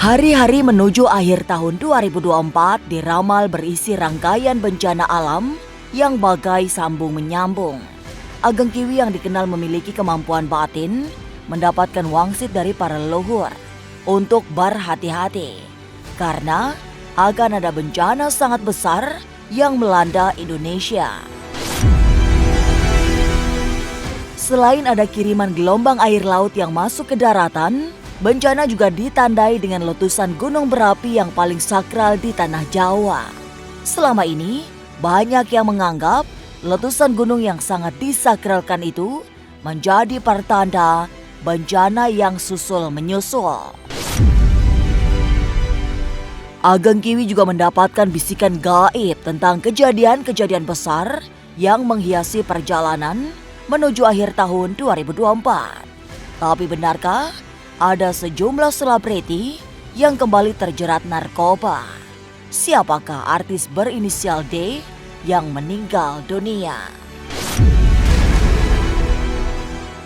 Hari-hari menuju akhir tahun 2024 diramal berisi rangkaian bencana alam yang bagai sambung menyambung. Ageng Kiwi yang dikenal memiliki kemampuan batin mendapatkan wangsit dari para leluhur untuk berhati-hati karena akan ada bencana sangat besar yang melanda Indonesia. Selain ada kiriman gelombang air laut yang masuk ke daratan, bencana juga ditandai dengan letusan gunung berapi yang paling sakral di tanah Jawa. Selama ini, banyak yang menganggap letusan gunung yang sangat disakralkan itu menjadi pertanda bencana yang susul menyusul. Ageng Kiwi juga mendapatkan bisikan gaib tentang kejadian-kejadian besar yang menghiasi perjalanan menuju akhir tahun 2024. Tapi benarkah ada sejumlah selebriti yang kembali terjerat narkoba? Siapakah artis berinisial D yang meninggal dunia?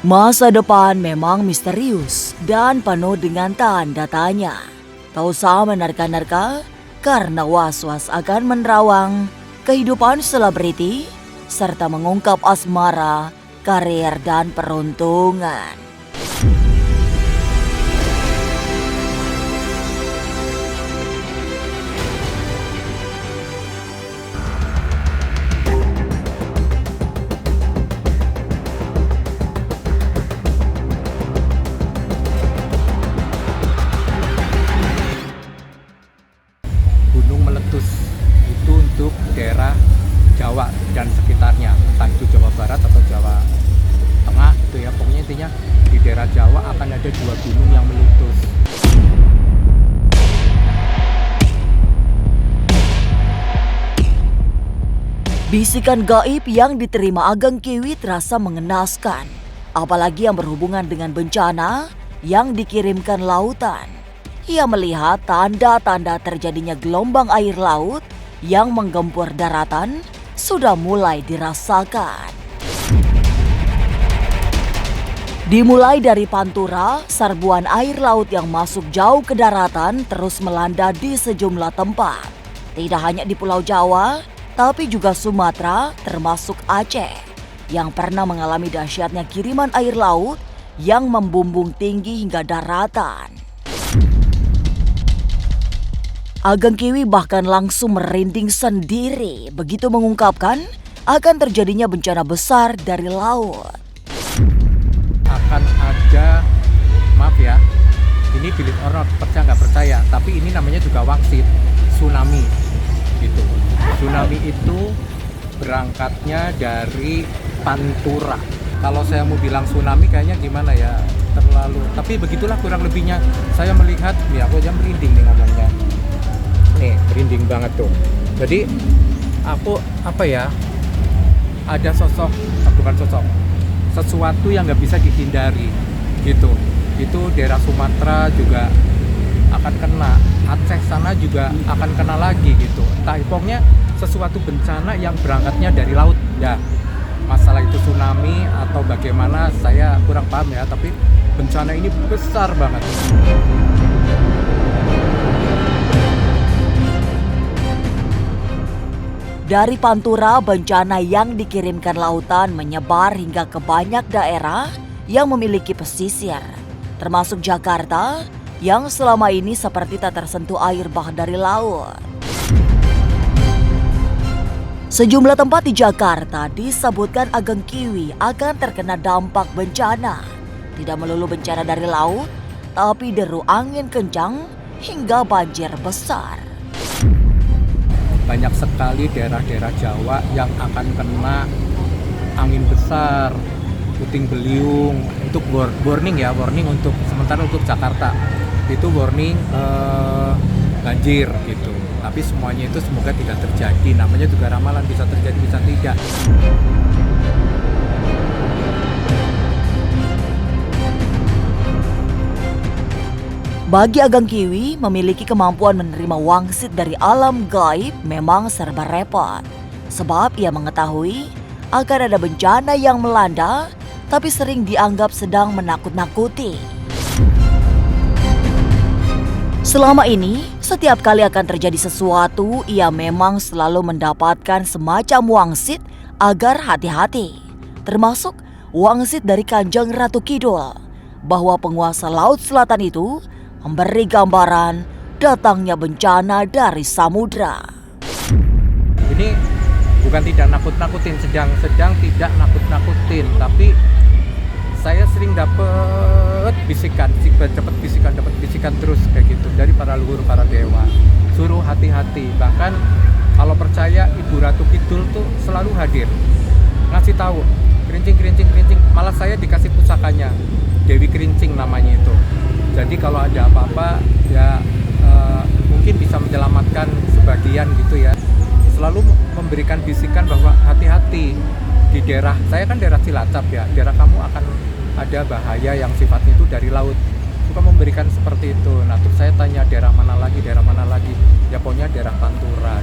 Masa depan memang misterius dan penuh dengan tanda tanya. Tak usah menerka-nerka karena was-was akan menerawang kehidupan selebriti serta mengungkap asmara, karir dan peruntungan. Gunung meletus itu untuk daerah Jawa dan sekitarnya, entah itu Jawa Barat atau Jawa Tengah gitu ya. Pokoknya intinya di daerah Jawa akan ada 2 gunung yang meletus. Bisikan gaib yang diterima Ageng Kiwi terasa mengenaskan, apalagi yang berhubungan dengan bencana yang dikirimkan lautan. Ia melihat tanda-tanda terjadinya gelombang air laut yang menggempur daratan sudah mulai dirasakan. Dimulai dari Pantura, serbuan air laut yang masuk jauh ke daratan terus melanda di sejumlah tempat. Tidak hanya di Pulau Jawa, tapi juga Sumatera termasuk Aceh yang pernah mengalami dahsyatnya kiriman air laut yang membumbung tinggi hingga daratan. Ageng Kiwi bahkan langsung merinding sendiri begitu mengungkapkan akan terjadinya bencana besar dari laut. Akan ada, maaf ya, ini believe or not, percaya nggak percaya, tapi ini namanya juga wangsit, tsunami gitu. Tsunami itu berangkatnya dari Pantura. Kalau saya mau bilang tsunami kayaknya gimana ya, terlalu, tapi begitulah kurang lebihnya. Saya melihat, ya aku aja merinding nih ngomongnya. Nih, merinding banget tuh. Jadi aku ada sesuatu yang nggak bisa dihindari gitu. Itu daerah Sumatera juga akan kena, Aceh sana juga akan kena lagi gitu. Entah pokoknya sesuatu bencana yang berangkatnya dari laut ya. Masalah itu tsunami atau bagaimana saya kurang paham ya, tapi bencana ini besar banget. Dari Pantura, bencana yang dikirimkan lautan menyebar hingga ke banyak daerah yang memiliki pesisir, termasuk Jakarta yang selama ini seperti tak tersentuh air bah dari laut. Sejumlah tempat di Jakarta disebutkan Ageng Kiwi akan terkena dampak bencana. Tidak melulu bencana dari laut, tapi deru angin kencang hingga banjir besar. Banyak sekali daerah-daerah Jawa yang akan kena angin besar, puting beliung. Untuk warning untuk sementara untuk Jakarta itu warning banjir gitu. Tapi semuanya itu semoga tidak terjadi. Namanya juga ramalan, bisa terjadi bisa tidak. Bagi Ageng Kiwi, memiliki kemampuan menerima wangsit dari alam gaib memang serba repot. Sebab ia mengetahui akan ada bencana yang melanda, tapi sering dianggap sedang menakut-nakuti. Selama ini, setiap kali akan terjadi sesuatu, ia memang selalu mendapatkan semacam wangsit agar hati-hati. Termasuk wangsit dari Kanjeng Ratu Kidul, bahwa penguasa Laut Selatan itu memberi gambaran datangnya bencana dari samudra. Ini bukan tidak nakut-nakutin, sedang tidak nakut-nakutin, tapi saya sering dapat bisikan terus kayak gitu dari para leluhur, para dewa. Suruh hati-hati. Bahkan kalau percaya Ibu Ratu Kidul tuh selalu hadir, ngasih tahu kerincing. Malah saya dikasih pusakanya, Dewi Kerincing namanya itu. Jadi kalau ada apa-apa ya mungkin bisa menyelamatkan sebagian gitu ya. Selalu memberikan bisikan bahwa hati-hati di daerah saya kan daerah Cilacap ya, daerah kamu akan ada bahaya yang sifatnya itu dari laut. Suka memberikan seperti itu. Nah terus saya tanya daerah mana lagi, ya pokoknya daerah Pantura.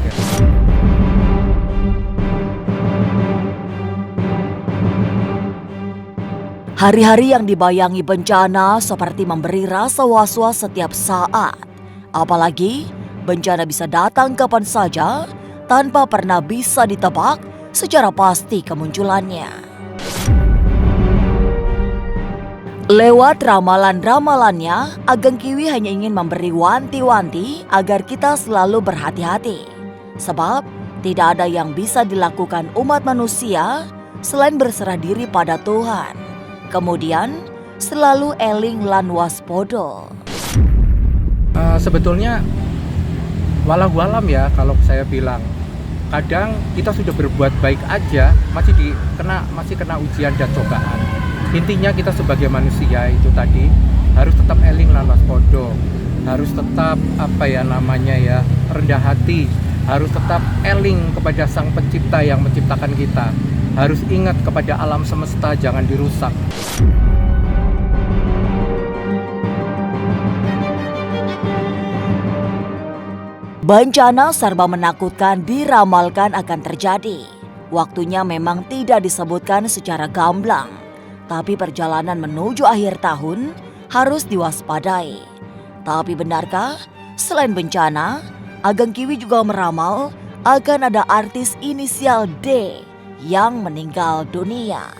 Hari-hari yang dibayangi bencana seperti memberi rasa was-was setiap saat. Apalagi bencana bisa datang kapan saja tanpa pernah bisa ditebak secara pasti kemunculannya. Lewat ramalan-ramalannya, Ageng Kiwi hanya ingin memberi wanti-wanti agar kita selalu berhati-hati. Sebab tidak ada yang bisa dilakukan umat manusia selain berserah diri pada Tuhan. Kemudian selalu eling lan waspodo. Sebetulnya walau-walam ya kalau saya bilang. Kadang kita sudah berbuat baik aja masih kena ujian dan cobaan. Intinya kita sebagai manusia itu tadi harus tetap eling lan waspodo, harus tetap rendah hati, harus tetap eling kepada Sang Pencipta yang menciptakan kita, harus ingat kepada alam semesta, jangan dirusak. Bencana serba menakutkan diramalkan akan terjadi. Waktunya memang tidak disebutkan secara gamblang, tapi perjalanan menuju akhir tahun harus diwaspadai. Tapi benarkah selain bencana, Ageng Kiwi juga meramal akan ada artis inisial D yang meninggal dunia?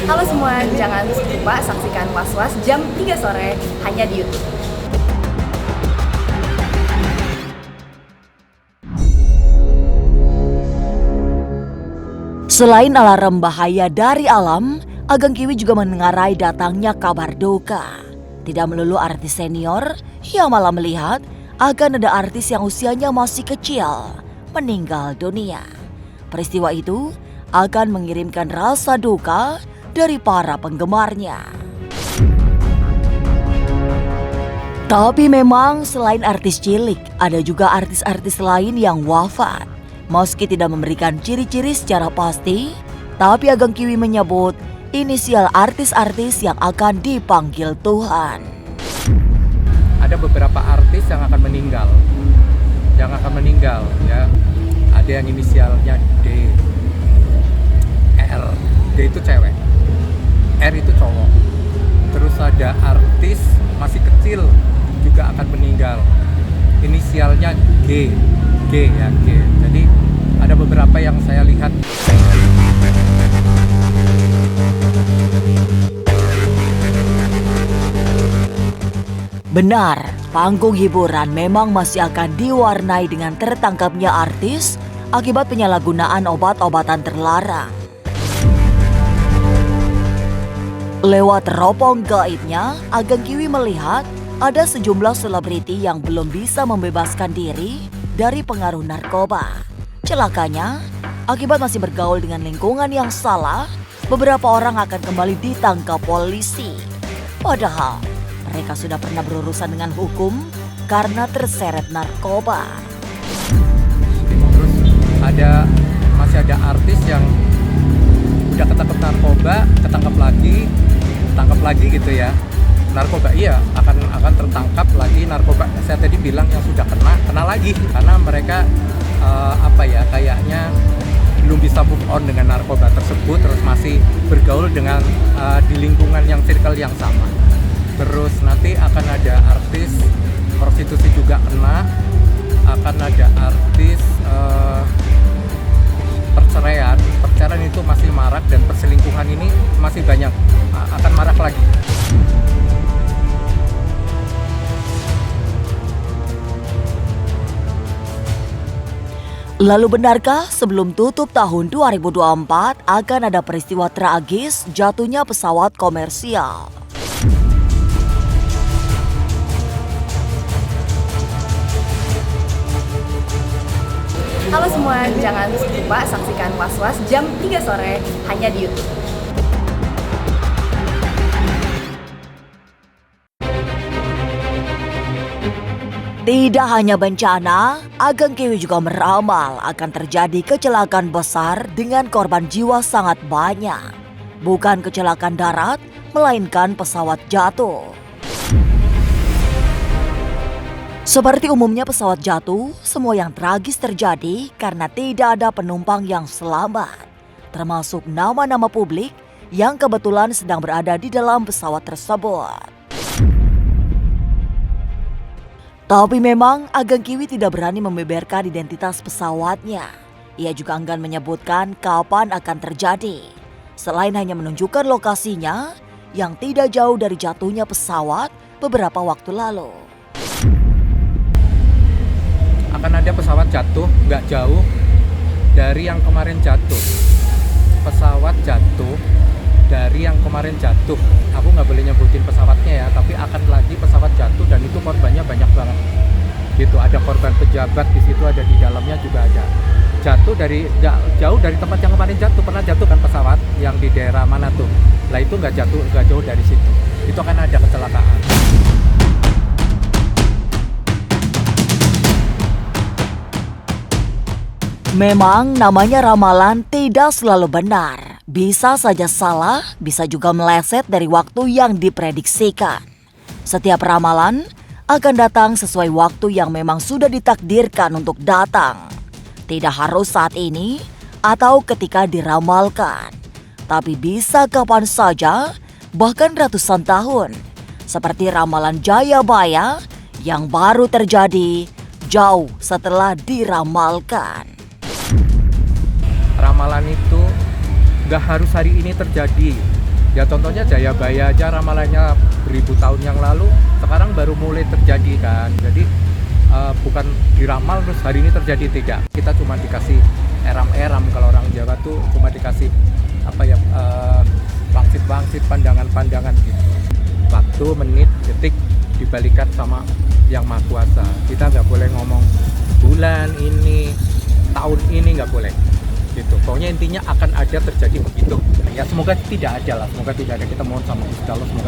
Halo semua, jangan lupa saksikan Was-Was jam 3 sore hanya di YouTube. Selain alarm bahaya dari alam, Ageng Kiwi juga menengarai datangnya kabar duka. Tidak melulu artis senior, ia malah melihat akan ada artis yang usianya masih kecil meninggal dunia. Peristiwa itu akan mengirimkan rasa duka dari para penggemarnya. Tapi memang selain artis cilik, ada juga artis-artis lain yang wafat. Meski tidak memberikan ciri-ciri secara pasti, tapi Ageng Kiwi menyebut inisial artis-artis yang akan dipanggil Tuhan. Ada beberapa artis yang akan meninggal ya. Ada yang inisialnya D, R. D itu cewek, R itu cowok. Terus ada artis masih kecil juga akan meninggal, inisialnya G. Jadi ada beberapa yang saya lihat. Benar, panggung hiburan memang masih akan diwarnai dengan tertangkapnya artis akibat penyalahgunaan obat-obatan terlarang. Lewat teropong gaibnya, Ageng Kiwi melihat ada sejumlah selebriti yang belum bisa membebaskan diri dari pengaruh narkoba. Celakanya, akibat masih bergaul dengan lingkungan yang salah, beberapa orang akan kembali ditangkap polisi. Padahal, mereka sudah pernah berurusan dengan hukum karena terseret narkoba. Terus masih ada artis yang udah ketangkep narkoba, tangkap lagi gitu ya. Narkoba iya akan tertangkap lagi narkoba. Saya tadi bilang yang sudah kena lagi karena mereka kayaknya belum bisa move on dengan narkoba tersebut, terus masih bergaul dengan di lingkungan yang circle yang sama. Terus nanti akan ada artis prostitusi juga kena, akan ada artis perceraian itu masih marak, dan perselingkuhan ini masih banyak, akan marak lagi. Lalu benarkah sebelum tutup tahun 2024 akan ada peristiwa tragis jatuhnya pesawat komersial? Halo semua, jangan lupa saksikan Was-Was jam 3 sore hanya di YouTube. Tidak hanya bencana, Ageng Kiwi juga meramal akan terjadi kecelakaan besar dengan korban jiwa sangat banyak. Bukan kecelakaan darat, melainkan pesawat jatuh. Seperti umumnya pesawat jatuh, semua yang tragis terjadi karena tidak ada penumpang yang selamat, termasuk nama-nama publik yang kebetulan sedang berada di dalam pesawat tersebut. Tapi memang Ageng Kiwi tidak berani membeberkan identitas pesawatnya. Ia juga enggan menyebutkan kapan akan terjadi, selain hanya menunjukkan lokasinya yang tidak jauh dari jatuhnya pesawat beberapa waktu lalu. Akan ada pesawat jatuh nggak jauh dari yang kemarin jatuh. Pesawat jatuh dari yang kemarin jatuh. Aku nggak boleh nyebutin pesawatnya ya, tapi akan lagi pesawat jatuh, dan itu korbannya banyak banget. Gitu, ada korban pejabat di situ, ada di dalamnya juga ada. Jatuh dari jauh dari tempat yang kemarin jatuh. Pernah jatuh kan pesawat yang di daerah mana tuh? Lah itu nggak jauh dari situ. Itu akan ada kecelakaan. Memang namanya ramalan tidak selalu benar. Bisa saja salah, bisa juga meleset dari waktu yang diprediksikan. Setiap ramalan akan datang sesuai waktu yang memang sudah ditakdirkan untuk datang. Tidak harus saat ini atau ketika diramalkan, tapi bisa kapan saja, bahkan ratusan tahun. Seperti ramalan Jayabaya yang baru terjadi jauh setelah diramalkan. Ramalan itu nggak harus hari ini terjadi. Ya contohnya Jayabaya aja ramalannya beribu tahun yang lalu, sekarang baru mulai terjadi kan. Jadi bukan diramal terus hari ini terjadi, tidak. Kita cuma dikasih eram-eram, kalau orang Jawa tuh cuma dikasih pangsit-pangsit, pandangan-pandangan gitu. Waktu, menit, detik dibalikan sama yang Maha Kuasa. Kita nggak boleh ngomong bulan ini, tahun ini, nggak boleh. Gitu. Pokoknya intinya akan ada terjadi begitu. Ya semoga tidak ada lah, semoga tidak ada. Kita mohon sama Gusti Allah semoga